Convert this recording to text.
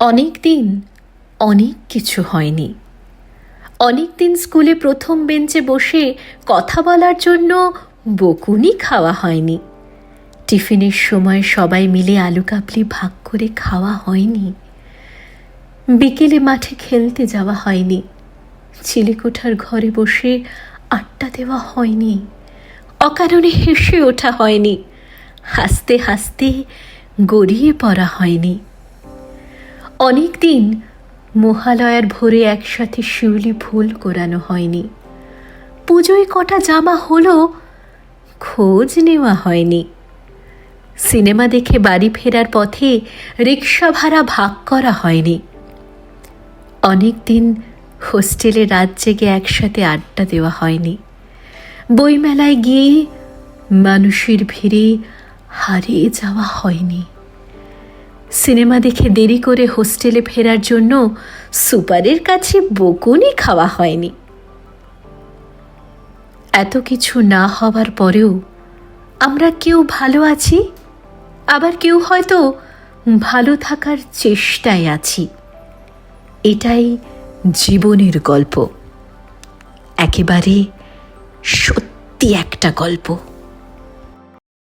অনেক দিন অনেক কিছু হয়নি। অনেক দিন স্কুলে প্রথম বেঞ্চে বসে কথা বলার জন্য বকুনি খাওয়া হয়নি। টিফিনের সময় সবাই মিলে আলু কাবলি ভাগ করে খাওয়া হয়নি। বিকেলে মাঠে খেলতে যাওয়া হয়নি। চিলেকোঠার ঘরে বসে আড্ডা দেওয়া হয়নি। অকারণে হেসে ওঠা হয়নি। হাসতে হাসতে গড়িয়ে পড়া হয়নি। অনেক দিন মহালয়ার ভোরে একসাথে শিউলি ফুল কোরানো হয়নি। পুজোয় কটা জামা হলো খোঁজ নেওয়া হয়নি। সিনেমা দেখে বাড়ি ফেরার পথে রিক্সা ভাড়া ভাগ করা হয়নি। অনেক দিন হোস্টেলে রাত জেগে একসাথে আড্ডা দেওয়া হয়নি। বইমেলায় গিয়ে মানুষের ভিড়ে হারিয়ে যাওয়া হয়নি। সিনেমা দেখে দেরি করে হোস্টেলে ফেরার জন্য সুপারের কাছে বকুনি খাওয়া হয়নি। এত কিছু না হওয়ার পরেও আমরা কেউ ভালো আছি, আবার কেউ হয়তো ভালো থাকার চেষ্টায় আছি। এটাই জীবনের গল্প, একেবারে সত্যি একটা গল্প।